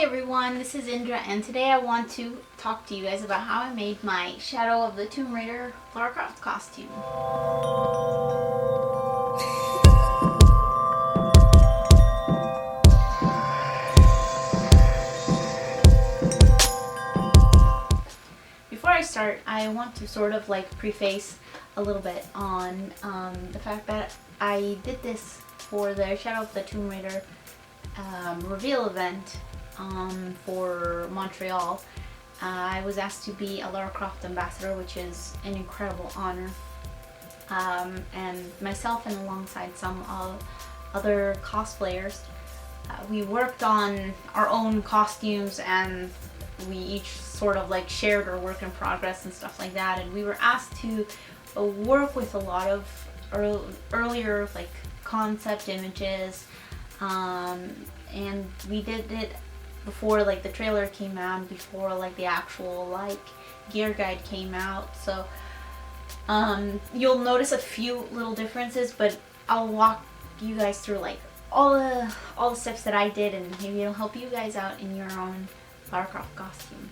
everyone, this is Indra, and today I want to talk to you guys about how I made my Shadow of the Tomb Raider Lara Croft costume. Before I start, I want to sort of like preface a little bit on the fact that I did this for the Shadow of the Tomb Raider reveal event for Montreal. I was asked to be a Lara Croft ambassador, which is an incredible honor. And myself and alongside some other cosplayers, we worked on our own costumes, and we each sort of like shared our work in progress and stuff like that. And we were asked to work with a lot of earlier like concept images, and we did it before like the trailer came out, before like the actual like gear guide came out. So you'll notice a few little differences, but I'll walk you guys through like all the steps that I did, and maybe it'll help you guys out in your own Lara Croft costume.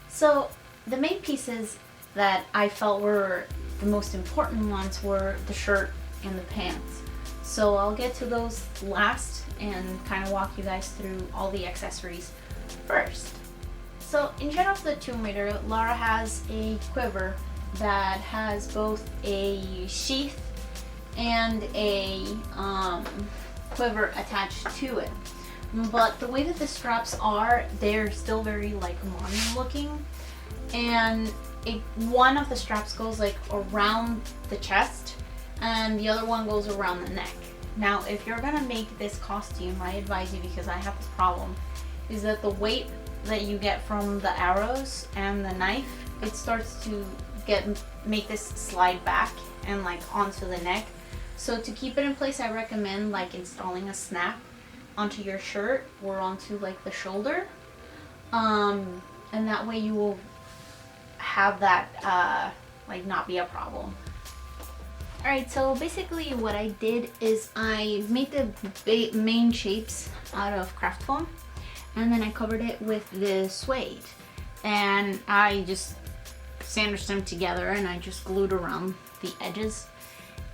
So the main pieces that I felt were the most important ones were the shirt and the pants. So I'll get to those last and kind of walk you guys through all the accessories first. So in Shadow of the Tomb Raider, Lara has a quiver that has both a sheath and a quiver attached to it. But the way that the straps are, they're still very like modern looking, and one of the straps goes like around the chest and the other one goes around the neck. Now if you're gonna make this costume, I advise you, because I have this problem, is that the weight that you get from the arrows and the knife, it starts to make this slide back and like onto the neck. So to keep it in place, I recommend like installing a snap onto your shirt or onto like the shoulder, and that way you will have that like not be a problem. Alright, so basically what I did is I made the main shapes out of craft foam, and then I covered it with the suede, and I just sandwiched them together, and I just glued around the edges.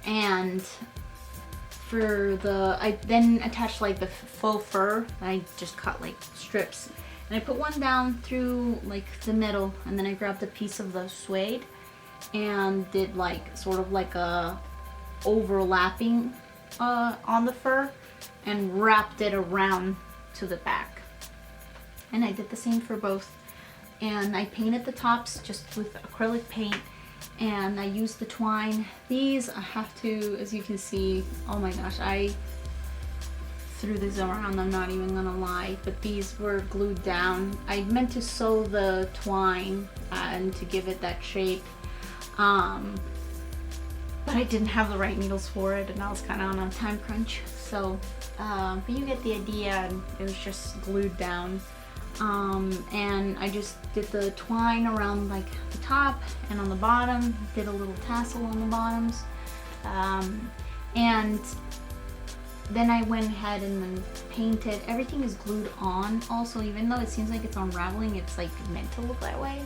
And I then attached like the faux fur. I just cut like strips, and I put one down through like the middle, and then I grabbed a piece of the suede and did like sort of like a overlapping on the fur and wrapped it around to the back. And I did the same for both, and I painted the tops just with acrylic paint, and I used the twine. These I have to, as you can see, oh my gosh, I threw these around, I'm not even gonna lie, but these were glued down. I meant to sew the twine and to give it that shape, but I didn't have the right needles for it, and I was kind of on a time crunch. So but you get the idea, and it was just glued down. And I just did the twine around like the top and on the bottom, did a little tassel on the bottoms, and then I went ahead and then painted. Everything is glued on also, even though it seems like it's unraveling, it's like meant to look that way,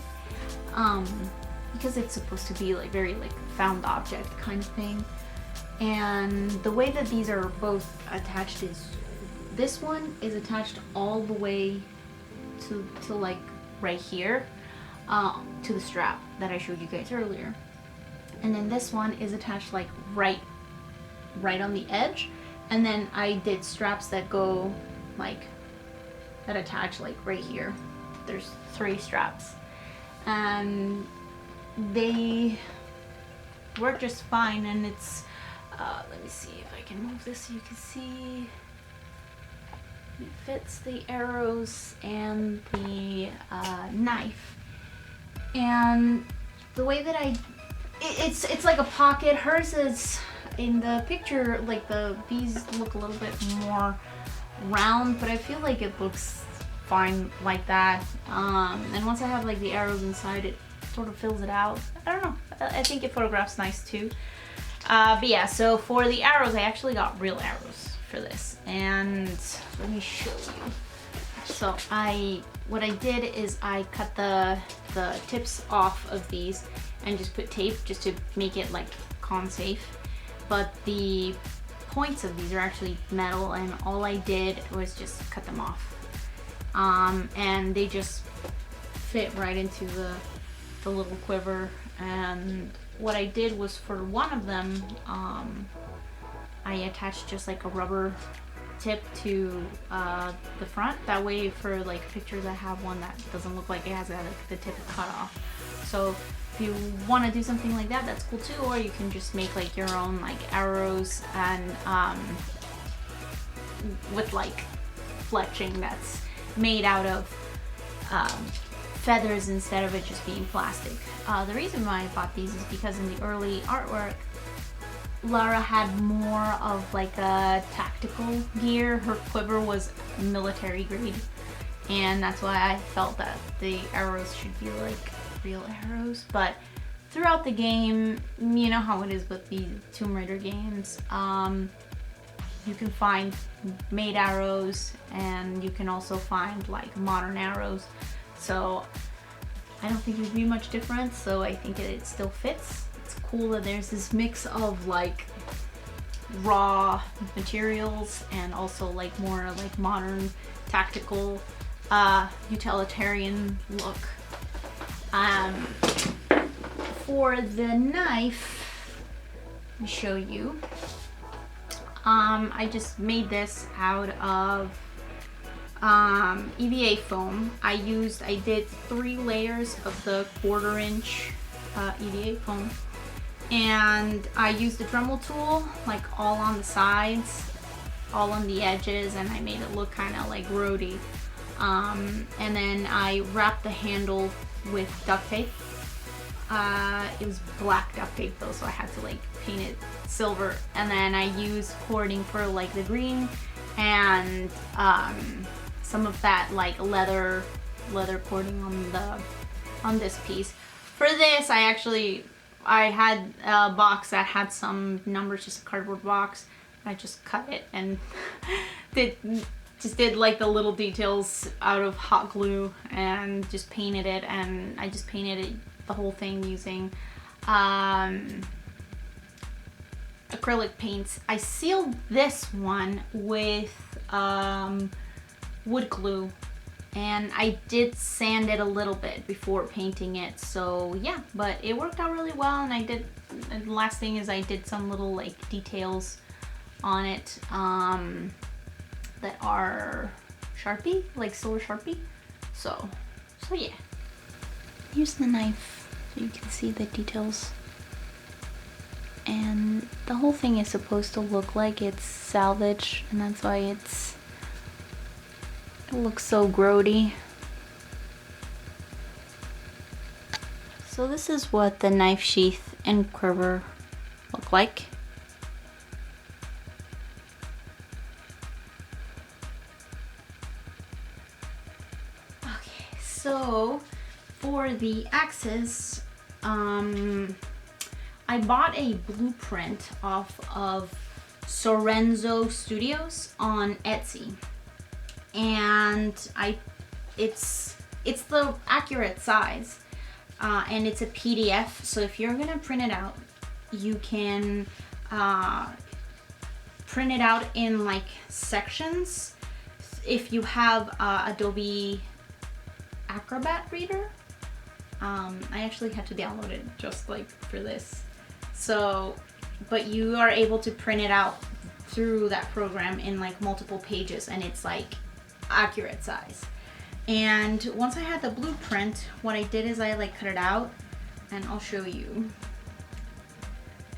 because it's supposed to be like very like found object kind of thing. And the way that these are both attached is, this one is attached all the way to like right here, to the strap that I showed you guys earlier, and then this one is attached like right on the edge, and then I did straps that go like that attach like right here. There's 3 straps, and they work just fine. And it's let me see if I can move this so you can see. It fits the arrows and the knife. And the way that it's like a pocket. Hers is, in the picture, like these look a little bit more round, but I feel like it looks fine like that. And once I have like the arrows inside, it sort of fills it out. I don't know. I think it photographs nice too. But yeah, so for the arrows, I actually got real arrows for this, and let me show you. So what I did is I cut the tips off of these and just put tape just to make it like con safe. But the points of these are actually metal, and all I did was just cut them off. And they just fit right into the little quiver. And what I did was, for one of them, I attached just like a rubber tip to the front. That way, for like pictures, I have one that doesn't look like it has like, the tip cut off. So if you want to do something like that, that's cool too. Or you can just make like your own like arrows and with like fletching that's made out of feathers instead of it just being plastic. The reason why I bought these is because in the early artwork, Lara had more of like a tactical gear. Her quiver was military grade, and that's why I felt that the arrows should be like real arrows. But throughout the game, you know how it is with the Tomb Raider games, you can find made arrows, and you can also find like modern arrows. So I don't think it would be much difference, so I think it still fits. It's cool that there's this mix of like raw materials and also like more like modern tactical utilitarian look. For the knife, let me show you. I just made this out of EVA foam. I did 3 layers of the 1/4 inch EVA foam, and I used the Dremel tool like all on the sides, all on the edges, and I made it look kind of like roady. And then I wrapped the handle with duct tape. It was black duct tape though, so I had to like paint it silver. And then I used cording for like the green and some of that like leather cording on this piece. For this, I had a box that had some numbers, just a cardboard box. I just cut it and did like the little details out of hot glue and just painted it. And I just painted it, the whole thing, using acrylic paints. I sealed this one with wood glue, and I did sand it a little bit before painting it. So yeah, but it worked out really well. And the last thing is I did some little like details on it that are Sharpie, like silver Sharpie. So yeah. Here's the knife so you can see the details. And the whole thing is supposed to look like it's salvage, and that's why it looks so grody. So this is what the knife sheath and quiver look like. Okay, so for the axis, I bought a blueprint off of Sorenzo Studios on Etsy, and it's the accurate size, and it's a PDF. So if you're gonna print it out, you can print it out in like sections. If you have Adobe Acrobat Reader, I actually had to download it just like for this. So, but you are able to print it out through that program in like multiple pages, and it's like accurate size. And once I had the blueprint, what I did is I like cut it out, and I'll show you.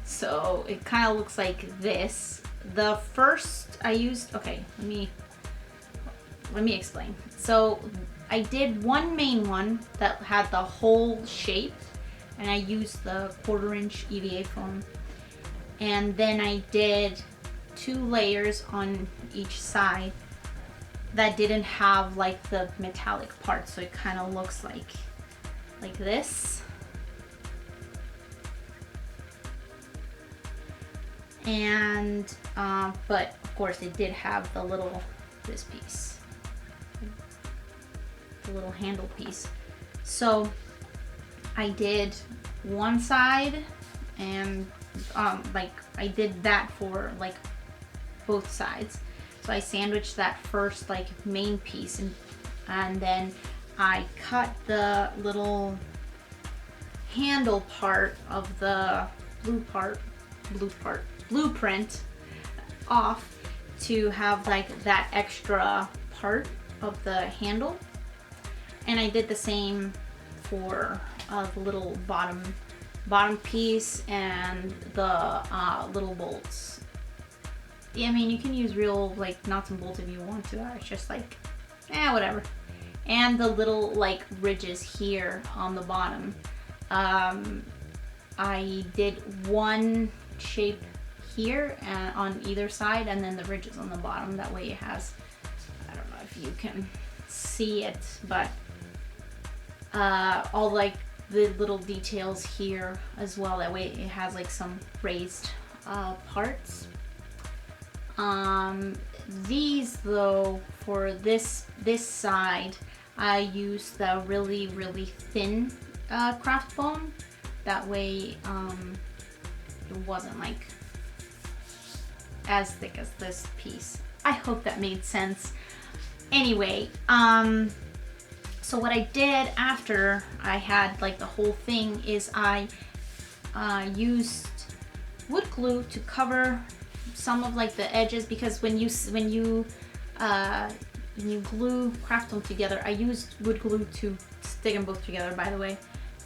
So it kind of looks like this. The first I used, okay, let me explain. So I did one main one that had the whole shape, and I used the 1/4 inch EVA foam. And then I did 2 layers on each side that didn't have like the metallic part, so it kind of looks like this. And but of course it did have the little, this piece. the little handle piece. So I did one side, and like I did that for like both sides. So I sandwiched that first like main piece, and then I cut the little handle part of the blueprint off to have like that extra part of the handle. And I did the same for the little bottom piece and the little bolts. Yeah, I mean, you can use real like nuts and bolts if you want to. It's just like, whatever. And the little like ridges here on the bottom. I did one shape here on either side, and then the ridges on the bottom. That way it has, I don't know if you can see it, but all like the little details here as well. That way it has like some raised parts. These though, for this side, I used the really thin craft foam. That way it wasn't like as thick as this piece. I hope that made sense. Anyway, so what I did after I had like the whole thing is I used wood glue to cover some of like the edges, because when you glue craft foam together, I used wood glue to stick them both together, by the way,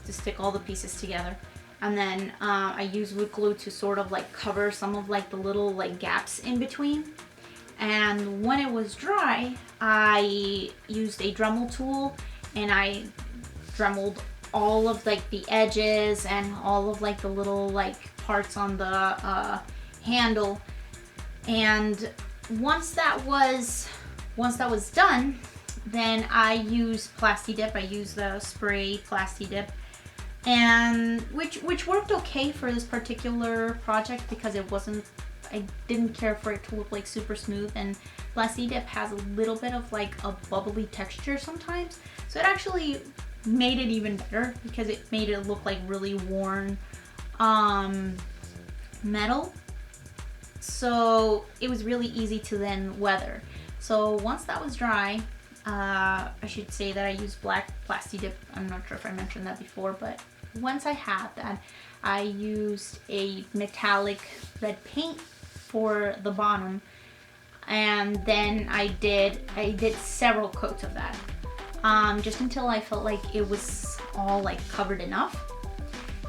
to stick all the pieces together. And then I used wood glue to sort of like cover some of like the little like gaps in between. And when it was dry, I used a Dremel tool and I dremeled all of like the edges and all of like the little like parts on the handle. And once that was done, then I used Plasti Dip. I used the spray Plasti Dip, and which worked okay for this particular project, because I didn't care for it to look like super smooth, and Plasti Dip has a little bit of like a bubbly texture sometimes, so it actually made it even better because it made it look like really worn metal. So it was really easy to then weather. So once that was dry, I should say that I used black Plasti Dip. I'm not sure if I mentioned that before, but once I had that, I used a metallic red paint for the bottom, and then I did several coats of that, just until I felt like it was all like covered enough.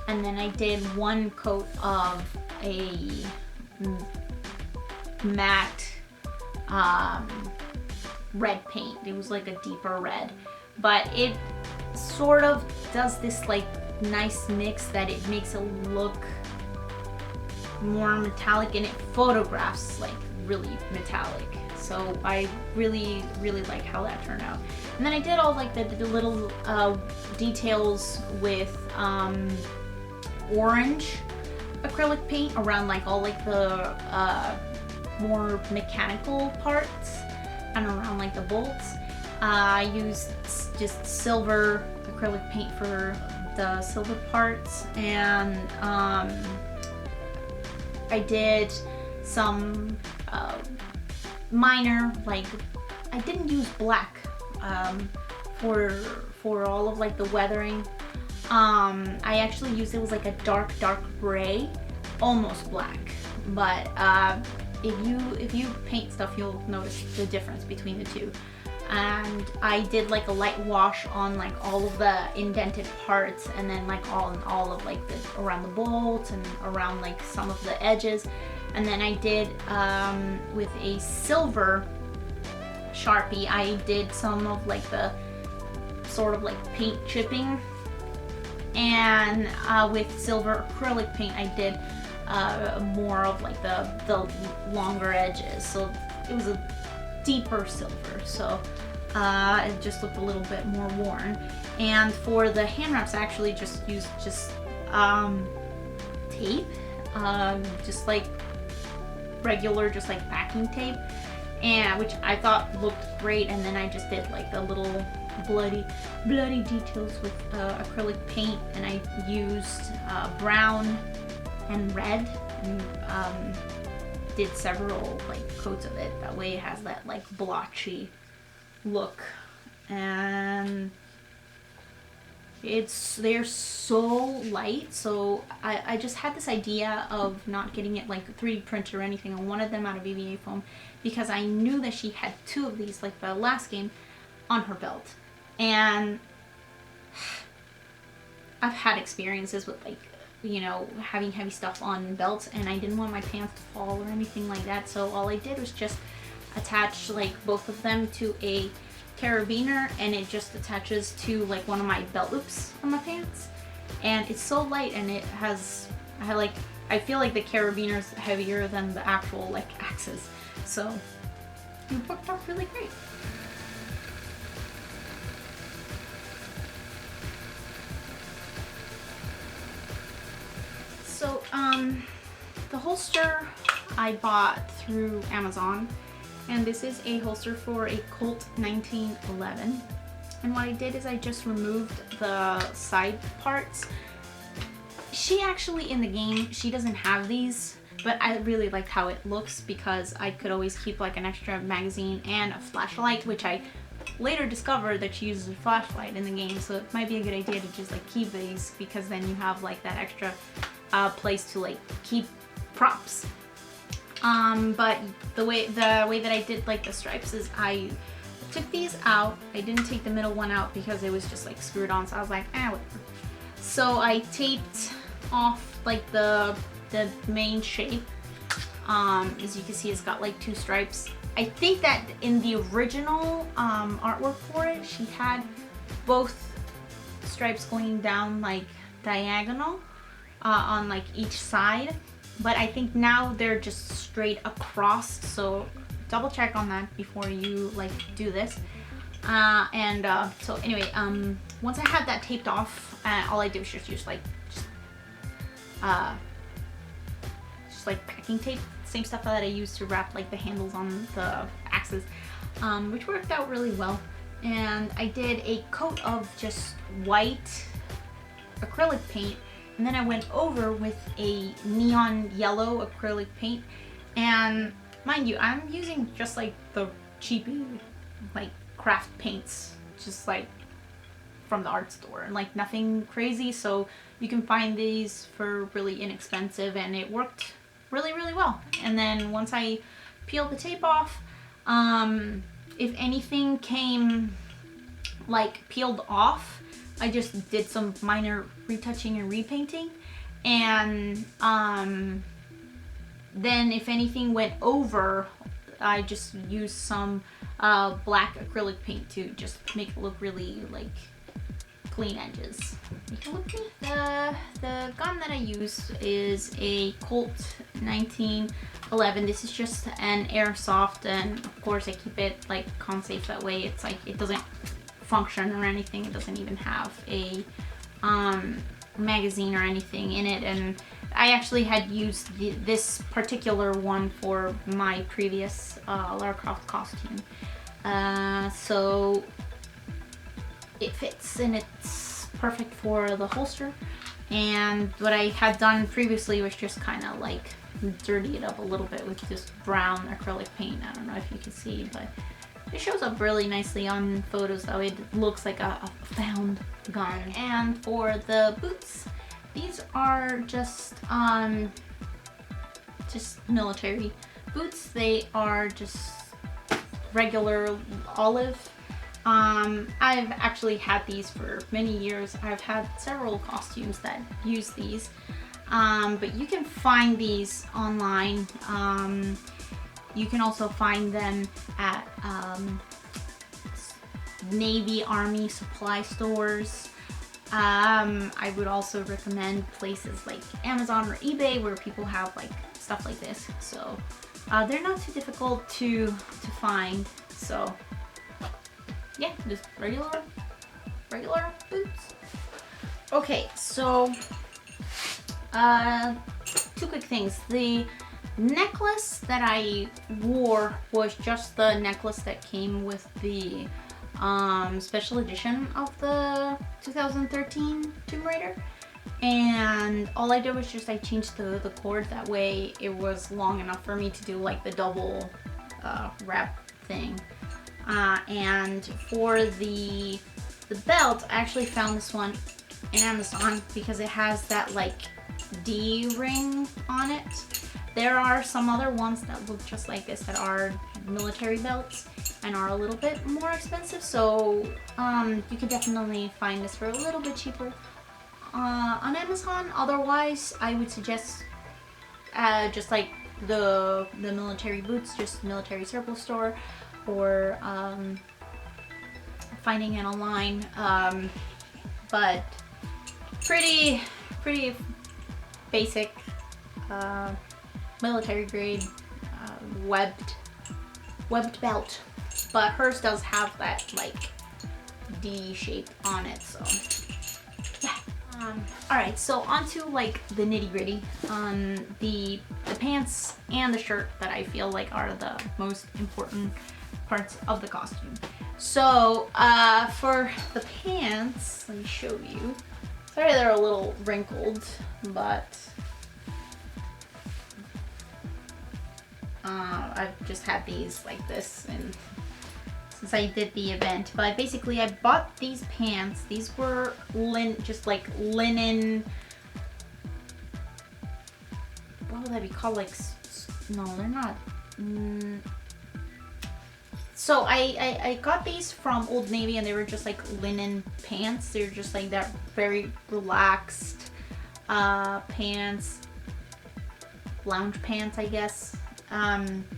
And then I did one coat of a matte red paint. It was like a deeper red, but it sort of does this like nice mix that it makes it look more metallic, and it photographs like really metallic. So I really like how that turned out. And then I did all like the little details with orange acrylic paint around like all like the more mechanical parts and around like the bolts. I used just silver acrylic paint for the silver parts, and I did some minor, like I didn't use black for all of like the weathering. I actually used, it was like a dark gray, almost black, but if you paint stuff, you'll notice the difference between the two. And I did like a light wash on like all of the indented parts, and then like all of like the around the bolts and around like some of the edges. And then I did with a silver Sharpie, I did some of like the sort of like paint chipping, and with silver acrylic paint I did more of like the longer edges, so it was a deeper silver, so it just looked a little bit more worn. And for the hand wraps, I actually just used tape, just like regular, just like backing tape, and which I thought looked great. And then I just did like the little bloody details with acrylic paint, and I used brown and red, and did several like coats of it. That way it has that like blotchy look, and they're so light. So I just had this idea of not getting it like 3D print or anything. I wanted them out of EVA foam because I knew that she had 2 of these, like the last game, on her belt. And I've had experiences with like, you know, having heavy stuff on belts, and I didn't want my pants to fall or anything like that. So all I did was just attach like both of them to a carabiner, and it just attaches to like one of my belt loops on my pants. And it's so light, and it has, I feel like the carabiner's heavier than the actual like axes. So it worked out really great. So the holster I bought through Amazon, and this is a holster for a Colt 1911. And what I did is I just removed the side parts. She actually, in the game, she doesn't have these, but I really liked how it looks because I could always keep like an extra magazine and a flashlight, which I later discovered that she uses a flashlight in the game. So it might be a good idea to just like keep these, because then you have like that extra place to like keep props. But the way that I did like the stripes is I took these out. I didn't take the middle one out because it was just like screwed on, so I was like, whatever. So I taped off like the main shape. As you can see, it's got like 2 stripes. I think that in the original artwork for it, she had both stripes going down like diagonal on like each side, but I think now they're just straight across. So double check on that before you like do this. So anyway, once I had that taped off, all I did was just use like like packing tape, same stuff that I used to wrap like the handles on the axes, which worked out really well. And I did a coat of just white acrylic paint, and then I went over with a neon yellow acrylic paint. And mind you, I'm using just like the cheapy like craft paints, just like from the art store, and like nothing crazy. So you can find these for really inexpensive, and it worked really well. And then once I peeled the tape off, if anything came like peeled off, I just did some minor retouching and repainting. And then if anything went over, I just used some black acrylic paint to just make it look really like clean edges. Make it look clean. The gun that I use is a Colt 1911. This is just an airsoft, and of course I keep it like con safe. That way it's like it doesn't function or anything. It doesn't even have a magazine or anything in it. And I actually had used this particular one for my previous Lara Croft costume. So it fits, and it's perfect for the holster. And what I had done previously was just kind of like dirty it up a little bit with just brown acrylic paint. I don't know if you can see, but it shows up really nicely on photos, though. It looks like a found gun. And for the boots, these are just military boots. They are just regular olive. I've actually had these for many years. I've had several costumes that use these, but you can find these online. You can also find them at Navy, Army supply stores. I would also recommend places like Amazon or eBay where people have like stuff like this. So they're not too difficult to find. So yeah, just regular boots. Okay, so 2 quick things. The necklace that I wore was just the necklace that came with the special edition of the 2013 Tomb Raider. And all I did was just I changed the cord, that way it was long enough for me to do like the double wrap thing. And for the belt, I actually found this one in Amazon because it has that like D ring on it. There are some other ones that look just like this that are military belts and are a little bit more expensive, so you can definitely find this for a little bit cheaper on Amazon. Otherwise, I would suggest just like the military boots, just military surplus store, or finding it online. But pretty basic military grade webbed belt, but hers does have that like D shape on it, so yeah. Alright, so onto like the nitty gritty. The pants and the shirt that I feel like are the most important parts of the costume. So for the pants, let me show you. Sorry, they're a little wrinkled, but I've just had these like this and since I did the event. But basically I bought these pants. These were just like linen, what would that be called, like, no, they're not. So I got these from Old Navy and they were just like linen pants. They're just like that very relaxed pants, lounge pants, I guess.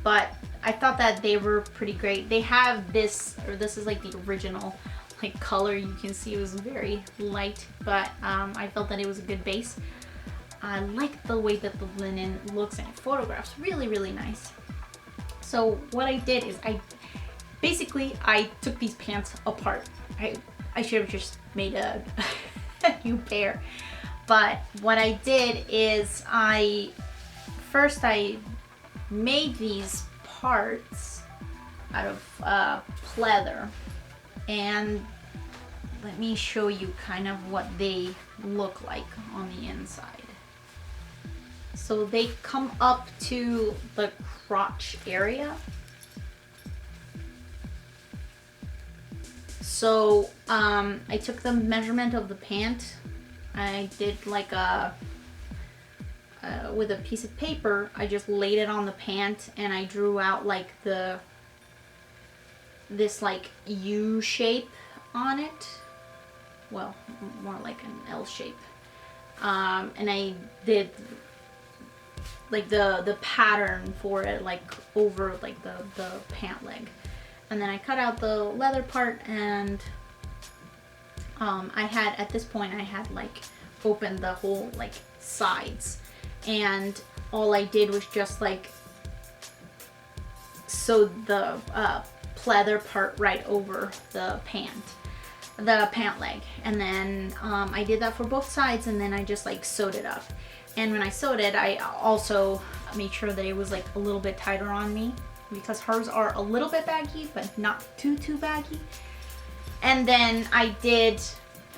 But I thought that they were pretty great. They have this, or this is like the original like color. You can see it was very light, but I felt that it was a good base. I like the way that the linen looks and it photographs really nice. So what I did is I took these pants apart. I should have just made a new pair. But what I did is I made these parts out of pleather, and let me show you kind of what they look like on the inside. So they come up to the crotch area. So I took the measurement of the pant. I did like with a piece of paper, I just laid it on the pant and I drew out like this like U shape on it. Well, more like an L shape. And I did like the pattern for it like over like the pant leg. And then I cut out the leather part, and at this point I had like opened the whole like sides, and all I did was just like sewed the pleather part right over the pant leg, and then I did that for both sides, and then I just like sewed it up. And when I sewed it, I also made sure that it was like a little bit tighter on me, because hers are a little bit baggy, but not too baggy. And then I did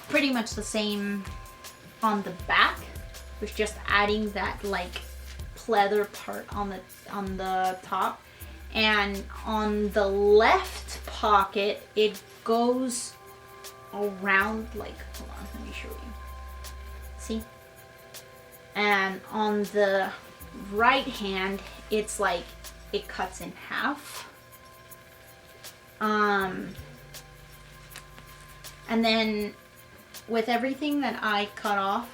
pretty much the same on the back, was just adding that like pleather part on the top. And on the left pocket, it goes around like, hold on, let me show you. See? And on the right hand, it's like it cuts in half. And then with everything that I cut off,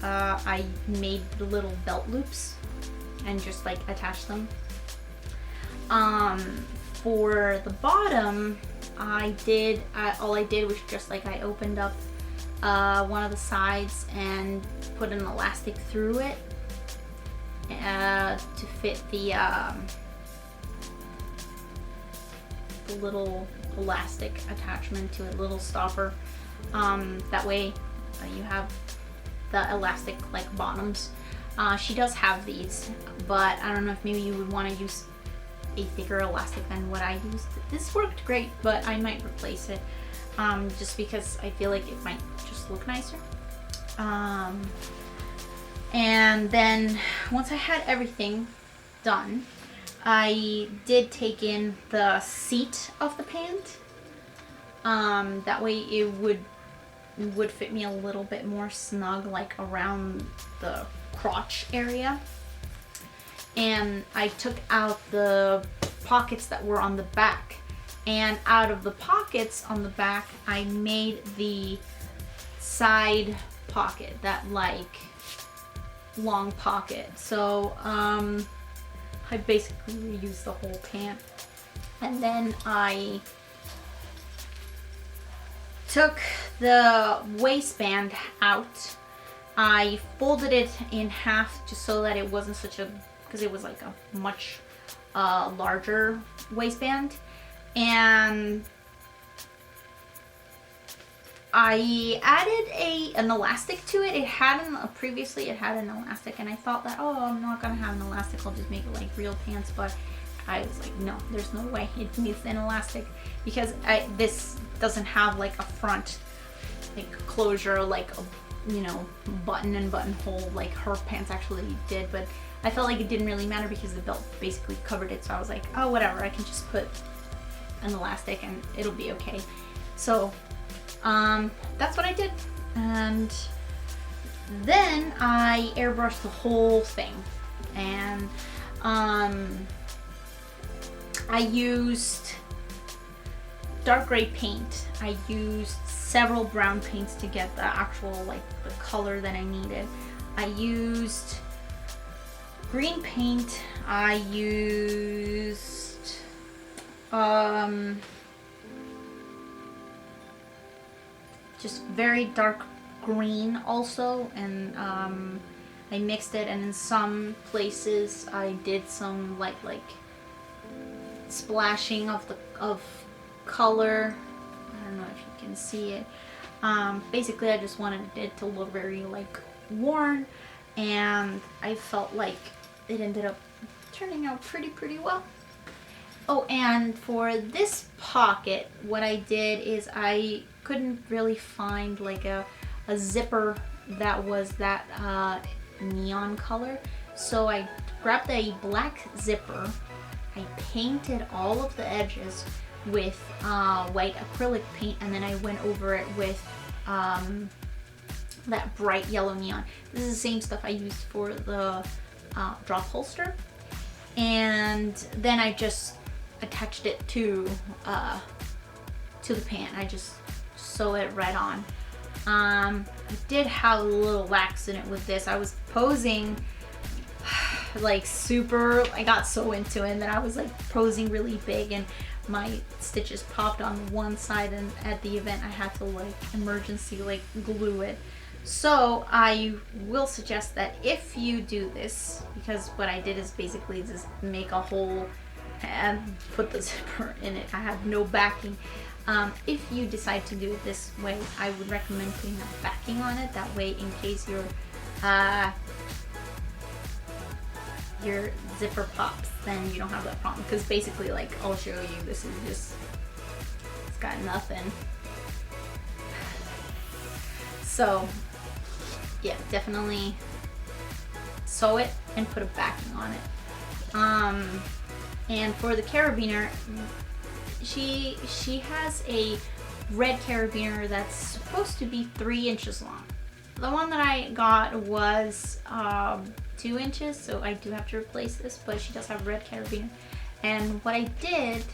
I made the little belt loops and just like attached them. For the bottom, all I did was just like I opened up one of the sides and put an elastic through it to fit the little elastic attachment to a little stopper. That way you have the elastic like bottoms. She does have these, but I don't know if maybe you would want to use a thicker elastic than what I used. This worked great, but I might replace it just because I feel like it might just look nicer. And then once I had everything done, I did take in the seat of the pant. That way it would fit me a little bit more snug, like around the crotch area. And I took out the pockets that were on the back, and out of the pockets on the back I made the side pocket, that like long pocket. So I basically reused the whole pant. And then I took the waistband out. I folded it in half just so that it wasn't such a, because it was like a much larger waistband. And I added an elastic to it. It had previously it had an elastic, and I thought that, oh, I'm not gonna have an elastic, I'll just make it like real pants. But I was like, no, there's no way it needs an elastic, because this doesn't have like a front like closure, like a, you know, button and buttonhole like her pants actually did. But I felt like it didn't really matter because the belt basically covered it. So I was like, oh, whatever, I can just put an elastic and it'll be okay. So that's what I did. And then I airbrushed the whole thing. And I used dark gray paint. I used several brown paints to get the actual, like, the color that I needed. I used green paint. I used just very dark green also, and I mixed it, and in some places I did some like splashing of color. I don't know if you can see it. Basically I just wanted it to look very like worn, and I felt like it ended up turning out pretty well. Oh, and for this pocket, what I did is I couldn't really find like a zipper that was that neon color. So I grabbed a black zipper. I painted all of the edges with white acrylic paint, and then I went over it with that bright yellow neon. This is the same stuff I used for the drop holster. And then I just attached it to the pant. I just sew it right on. I did have a little wax in it with this. I was posing like super, I got so into it, and then I was like posing really big, and my stitches popped on one side, and at the event I had to like emergency like glue it. So I will suggest that if you do this, because what I did is basically just make a hole and put the zipper in it. I have no backing. If you decide to do it this way, I would recommend putting a backing on it. That way, in case your zipper pops, then you don't have that problem. Because basically, like, I'll show you, this is just, it's got nothing. So yeah, definitely sew it and put a backing on it. And for the carabiner, she has a red carabiner that's supposed to be 3 inches long. The one that I got was 2 inches, so I do have to replace this, but she does have a red carabiner. And what I did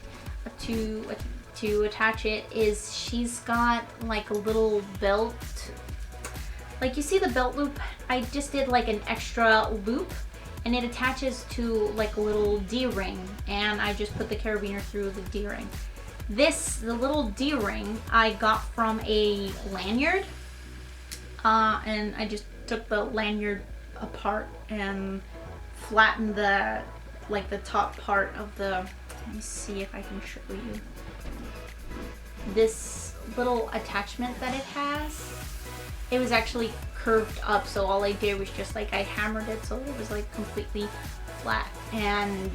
to attach it is she's got like a little belt. Like, you see the belt loop? I just did like an extra loop, and it attaches to like a little D-ring, and I just put the carabiner through the D-ring. The little D-ring I got from a lanyard, and I just took the lanyard apart and flattened the top part of the, let me see if I can show you. This little attachment that it has, it was actually curved up, so all I did was just like I hammered it so it was like completely flat, and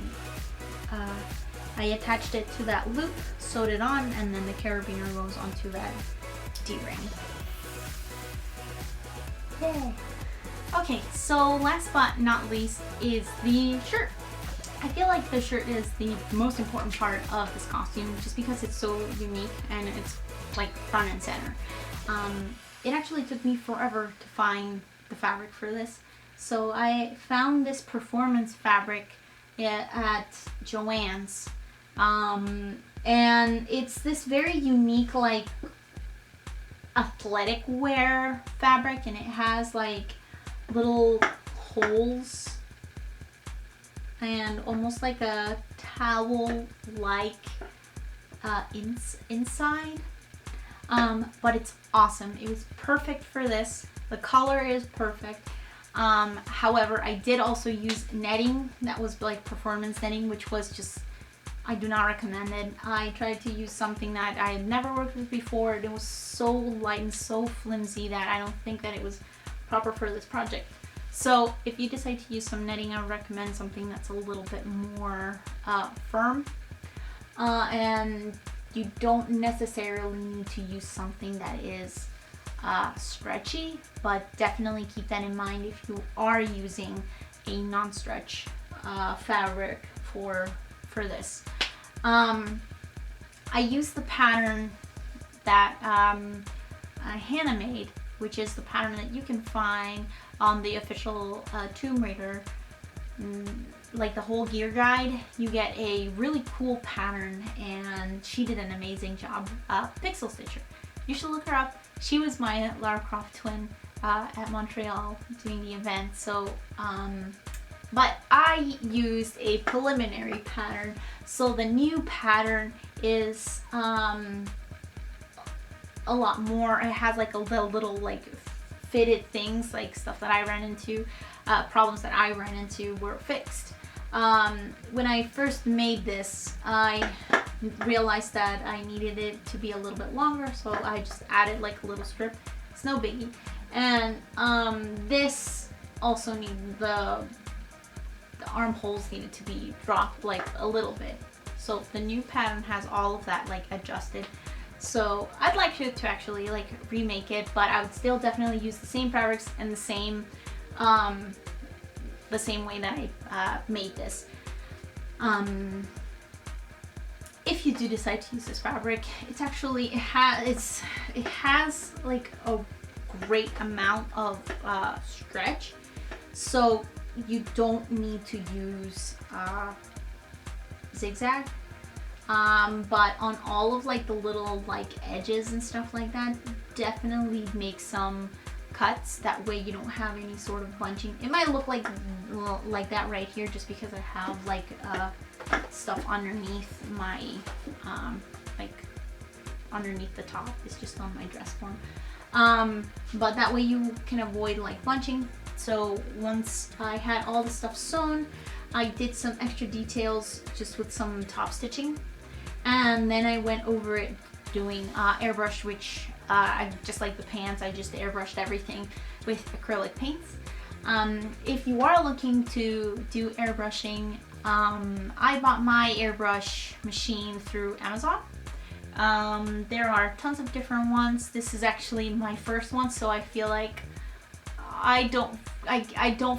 I attached it to that loop, sewed it on, and then the carabiner goes onto that D-ring. Yay! Okay, so last but not least is the shirt. I feel like the shirt is the most important part of this costume just because it's so unique and it's like front and center. It actually took me forever to find the fabric for this. So I found this performance fabric at Joann's. And it's this very unique like athletic wear fabric, and it has like little holes and almost like a towel like inside, but it's awesome. It was perfect for this. The color is perfect. However, I did also use netting that was like performance netting, which was just, I do not recommend it. I tried to use something that I had never worked with before. It was so light and so flimsy that I don't think that it was proper for this project. So if you decide to use some netting, I would recommend something that's a little bit more firm. And you don't necessarily need to use something that is stretchy, but definitely keep that in mind if you are using a non-stretch fabric for this. I used the pattern that Hannah made, which is the pattern that you can find on the official Tomb Raider, like the whole gear guide. You get a really cool pattern, and she did an amazing job. Pixel Stitcher. You should look her up. She was my Lara Croft twin at Montreal doing the event. So, but I used a preliminary pattern. So the new pattern is a lot more. It has like a little like fitted things, like stuff that I ran into, problems that I ran into were fixed. When I first made this, I realized that I needed it to be a little bit longer, so I just added like a little strip. It's no biggie. And this also needed the armholes needed to be dropped like a little bit. So the new pattern has all of that like adjusted. So I'd like to actually like remake it, but I would still definitely use the same fabrics and the same way that I made this. If you do decide to use this fabric, it's actually it has like a great amount of stretch, so you don't need to use zigzag. But on all of like the little like edges and stuff like that, definitely make some cuts. That way you don't have any sort of bunching. It might look like that right here just because I have like stuff underneath my like underneath the top. It's just on my dress form. But that way you can avoid like bunching. So once I had all the stuff sewn, I did some extra details just with some top stitching, and then I went over it doing airbrush, which I just like the pants, I just airbrushed everything with acrylic paints. If you are looking to do airbrushing, I bought my airbrush machine through Amazon. There are tons of different ones. This is actually my first one, so I feel like I don't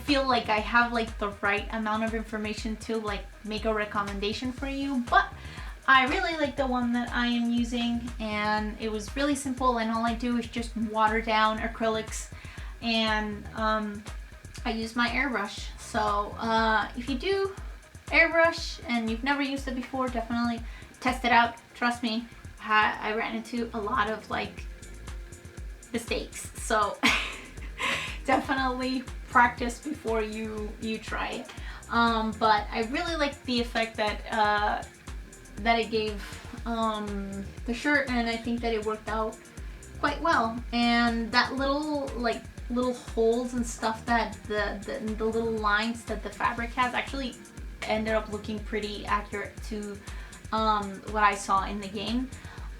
feel like I have like the right amount of information to like make a recommendation for you, but I really like the one that I am using, and it was really simple, and all I do is just water down acrylics, and I use my airbrush. So if you do airbrush and you've never used it before, definitely test it out. Trust me, I ran into a lot of like mistakes, so definitely practice before you try it. But I really like the effect that it gave the shirt, and I think that it worked out quite well. And that little holes and stuff that the little lines that the fabric has actually ended up looking pretty accurate to what I saw in the game.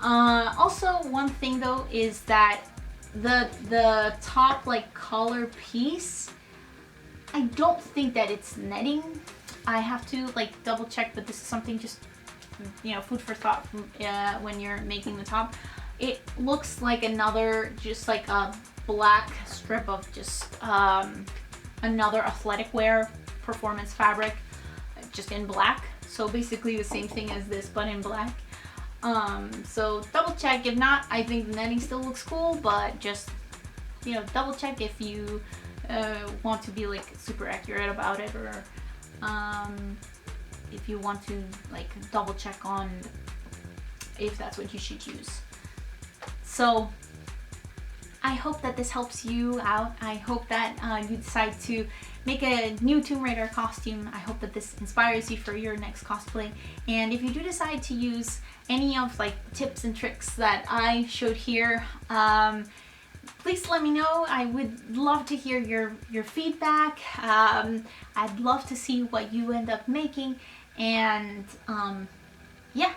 Also, one thing though is that the top like collar piece, I don't think that it's netting. I have to like double check, but this is something just, you know, food for thought when you're making the top. It looks like another, just like a black strip of just another athletic wear performance fabric, just in black. So basically the same thing as this, but in black. So double check. If not, I think the netting still looks cool, but just, you know, double check if you want to be like super accurate about it, or if you want to like double check on if that's what you should use. So I hope that this helps you out. I hope that you decide to make a new Tomb Raider costume. I hope that this inspires you for your next cosplay. And if you do decide to use any of like tips and tricks that I showed here, please let me know. I would love to hear your feedback. I'd love to see what you end up making. And yeah,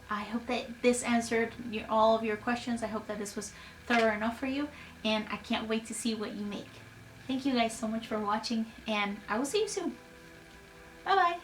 I hope that this answered all of your questions. I hope that this was thorough enough for you, and I can't wait to see what you make. Thank you guys so much for watching, and I will see you soon. Bye bye.